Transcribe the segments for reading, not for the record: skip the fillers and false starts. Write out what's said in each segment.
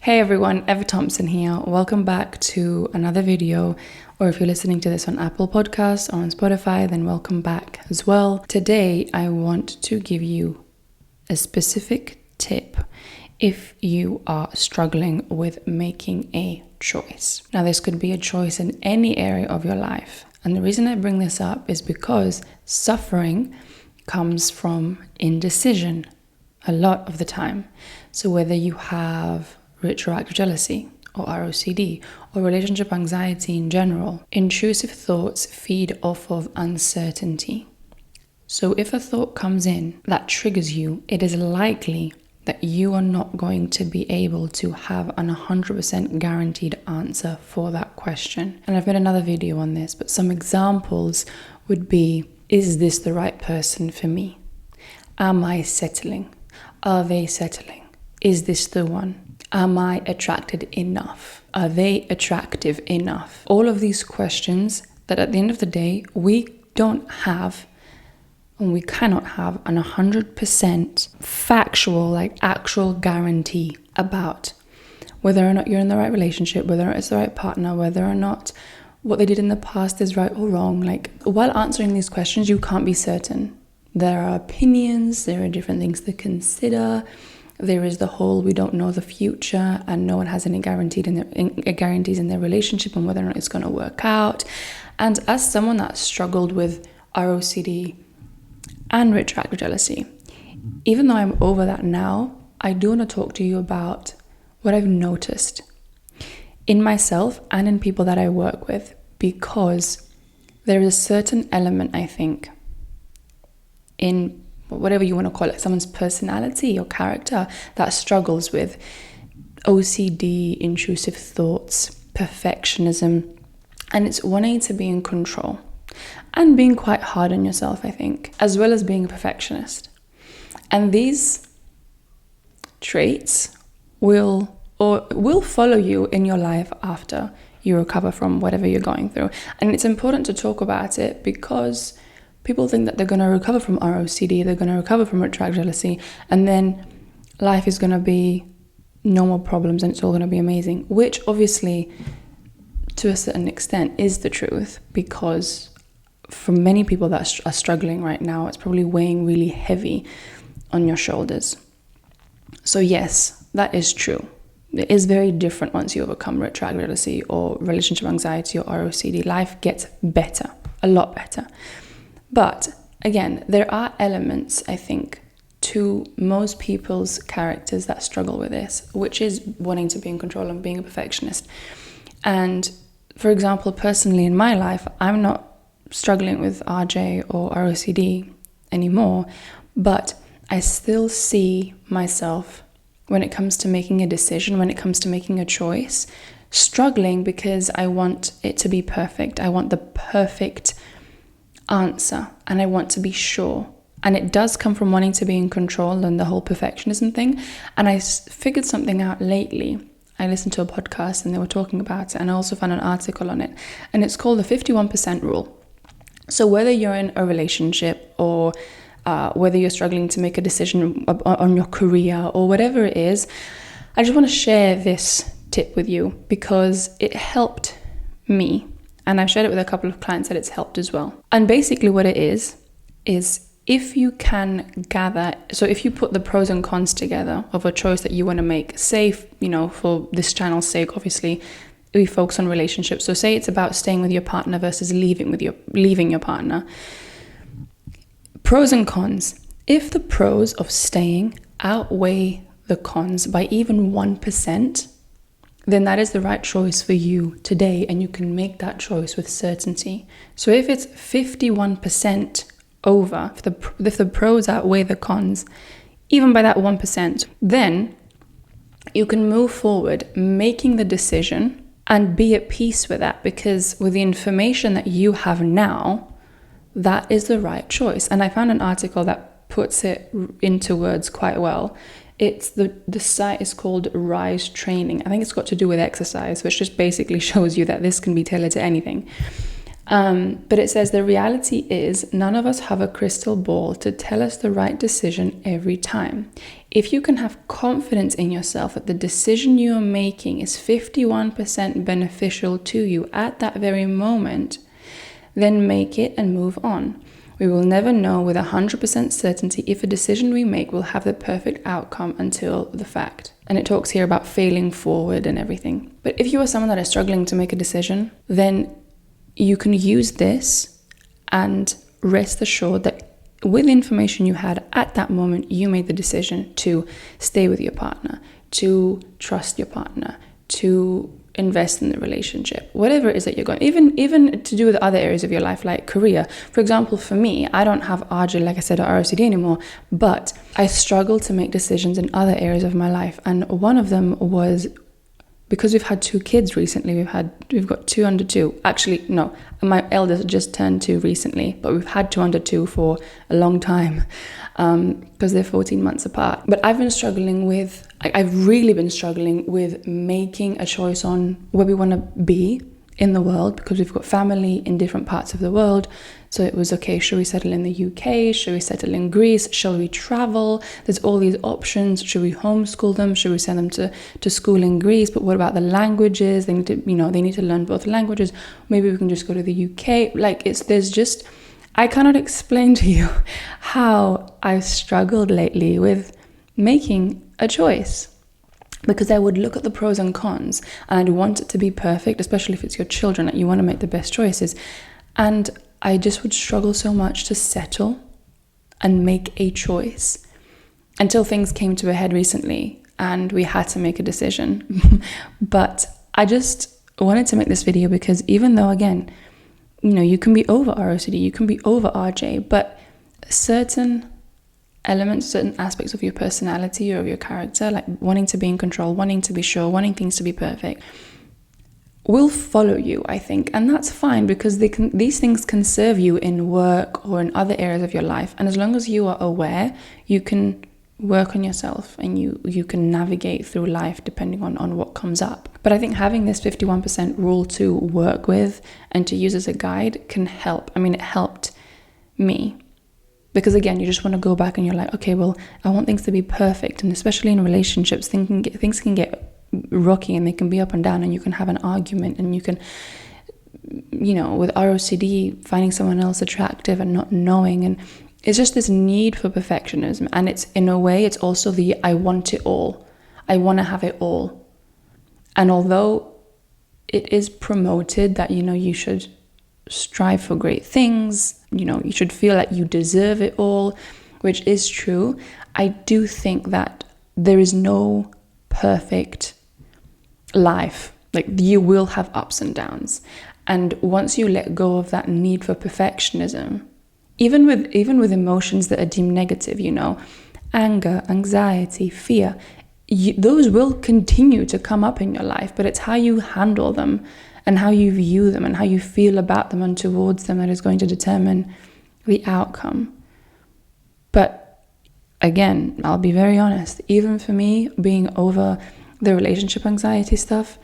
Hey everyone, Eva Thompson here. Welcome back to another video, or if you're listening to this on Apple Podcasts or on Spotify, then welcome back as well. Today, I want to give you a specific tip if you are struggling with making a choice. Now, this could be a choice in any area of your life. And the reason I bring this up is because suffering comes from indecision a lot of the time. So whether you have retroactive jealousy or ROCD or relationship anxiety in general, intrusive thoughts feed off of uncertainty. So if a thought comes in that triggers you, it is likely that you are not going to be able to have an 100% guaranteed answer for that question. And I've made another video on this, but some examples would be, is this the right person for me? Am I settling? Are they settling? Is this the one? Am I attracted enough? Are they attractive enough? All of these questions that at the end of the day, we don't have and we cannot have an 100% factual, actual guarantee about whether or not you're in the right relationship, whether or not it's the right partner, whether or not what they did in the past is right or wrong. While answering these questions, you can't be certain. There are opinions, there are different things to consider. There is the whole we don't know the future and no one has any guarantees in their relationship and whether or not it's going to work out. And as someone that struggled with ROCD and retroactive jealousy, even though I'm over that now, I do want to talk to you about what I've noticed in myself and in people that I work with, because there is a certain element, I think, in whatever you want to call it, someone's personality or character that struggles with OCD, intrusive thoughts, perfectionism, and it's wanting to be in control and being quite hard on yourself, I think, as well as being a perfectionist. And these traits will follow you in your life after you recover from whatever you're going through. And it's important to talk about it because people think that they're going to recover from ROCD, they're going to recover from retroactive jealousy, and then life is going to be no more problems and it's all going to be amazing, which obviously to a certain extent is the truth, because for many people that are struggling right now, it's probably weighing really heavy on your shoulders. So yes, that is true. It is very different once you overcome retroactive jealousy or relationship anxiety or ROCD. Life gets better, a lot better. But again, there are elements, I think, to most people's characters that struggle with this, which is wanting to be in control and being a perfectionist. And for example, personally in my life, I'm not struggling with RJ or ROCD anymore, but I still see myself when it comes to making a decision, when it comes to making a choice, struggling because I want it to be perfect. I want the perfect answer and I want to be sure, and it does come from wanting to be in control and the whole perfectionism thing. And I figured something out lately. I listened to a podcast and they were talking about it, and I also found an article on it, and it's called the 51% rule. So whether you're in a relationship or whether you're struggling to make a decision on your career or whatever it is, I just want to share this tip with you because it helped me. And I've shared it with a couple of clients that it's helped as well. And basically what it is if you can gather, so if you put the pros and cons together of a choice that you want to make, say, for this channel's sake, obviously, we focus on relationships. So say it's about staying with your partner versus leaving your partner. Pros and cons. If the pros of staying outweigh the cons by even 1%, then that is the right choice for you today, and you can make that choice with certainty. So if it's 51% over, if the pros outweigh the cons, even by that 1%, then you can move forward making the decision and be at peace with that, because with the information that you have now, that is the right choice. And I found an article that puts it into words quite well. It's the site is called Rise Training. I think it's got to do with exercise, which just basically shows you that this can be tailored to anything. But it says the reality is none of us have a crystal ball to tell us the right decision every time. If you can have confidence in yourself that the decision you are making is 51% beneficial to you at that very moment, then make it and move on. We will never know with 100% certainty if a decision we make will have the perfect outcome until the fact. And it talks here about failing forward and everything. But if you are someone that is struggling to make a decision, then you can use this and rest assured that with the information you had at that moment, you made the decision to stay with your partner, to trust your partner, to invest in the relationship, whatever it is that you're going, even to do with other areas of your life, like career. For example, for me, I don't have RJ, like I said, or ROCD anymore, but I struggle to make decisions in other areas of my life. And one of them was because we've had 2 kids recently. We've got 2 under 2. Actually, no, my eldest just turned 2 recently, but we've had 2 under 2 for a long time because they're 14 months apart. But I've really been struggling with making a choice on where we want to be in the world, because we've got family in different parts of the world. So it was, okay, should we settle in the UK? Should we settle in Greece? Shall we travel? There's all these options. Should we homeschool them? Should we send them to school in Greece? But what about the languages? They need to learn both languages. Maybe we can just go to the UK. I cannot explain to you how I've struggled lately with making a choice. Because I would look at the pros and cons and I'd want it to be perfect, especially if it's your children, that you want to make the best choices. And I just would struggle so much to settle and make a choice until things came to a head recently and we had to make a decision. But I just wanted to make this video because even though, again, you can be over ROCD, you can be over RJ, but certain elements, certain aspects of your personality or of your character, like wanting to be in control, wanting to be sure, wanting things to be perfect, will follow you, I think. And that's fine, because these things can serve you in work or in other areas of your life. And as long as you are aware, you can work on yourself and you can navigate through life depending on what comes up. But I think having this 51% rule to work with and to use as a guide can help. I mean, it helped me. Because again, you just want to go back and you're like, okay, well, I want things to be perfect. And especially in relationships, things can get rocky and they can be up and down, and you can have an argument, and you can, with ROCD, finding someone else attractive and not knowing. And it's just this need for perfectionism. And it's, in a way, it's also I want it all. I want to have it all. And although it is promoted that, you should strive for great things, you should feel like you deserve it all, which is true, I do think that there is no perfect life. Like, you will have ups and downs. And once you let go of that need for perfectionism, even with emotions that are deemed negative, anger, anxiety, fear, those will continue to come up in your life, but it's how you handle them and how you view them and how you feel about them and towards them that is going to determine the outcome. But again, I'll be very honest, even for me, being over the relationship anxiety stuff,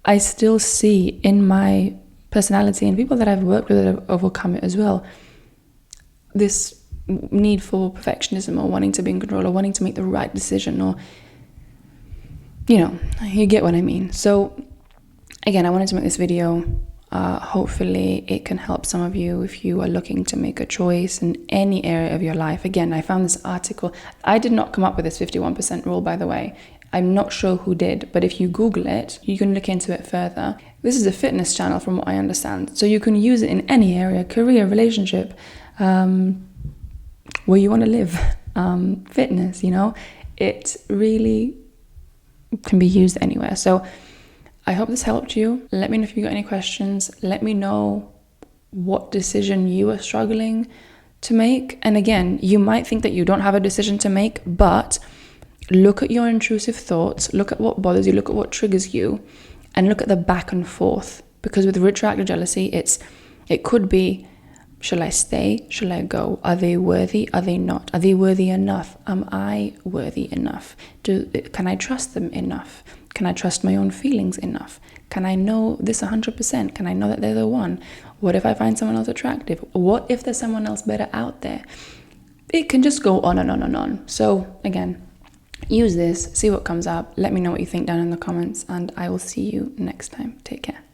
I still see in my personality and people that I've worked with that have overcome it as well, this need for perfectionism or wanting to be in control or wanting to make the right decision, or, you get what I mean. So again, I wanted to make this video. Hopefully it can help some of you if you are looking to make a choice in any area of your life. Again, I found this article. I did not come up with this 51% rule, by the way. I'm not sure who did, but if you Google it, you can look into it further. This is a fitness channel from what I understand. So you can use it in any area, career, relationship, where you want to live, fitness, it really can be used anywhere. So I hope this helped you. Let me know if you got any questions. Let me know what decision you are struggling to make. And again, you might think that you don't have a decision to make, but look at your intrusive thoughts, look at what bothers you, look at what triggers you, and look at the back and forth. Because with retroactive jealousy, it could be, shall I stay? Shall I go? Are they worthy? Are they not? Are they worthy enough? Am I worthy enough? Can I trust them enough? Can I trust my own feelings enough? Can I know this 100%? Can I know that they're the one? What if I find someone else attractive? What if there's someone else better out there? It can just go on and on and on. So again, use this, see what comes up. Let me know what you think down in the comments, and I will see you next time. Take care.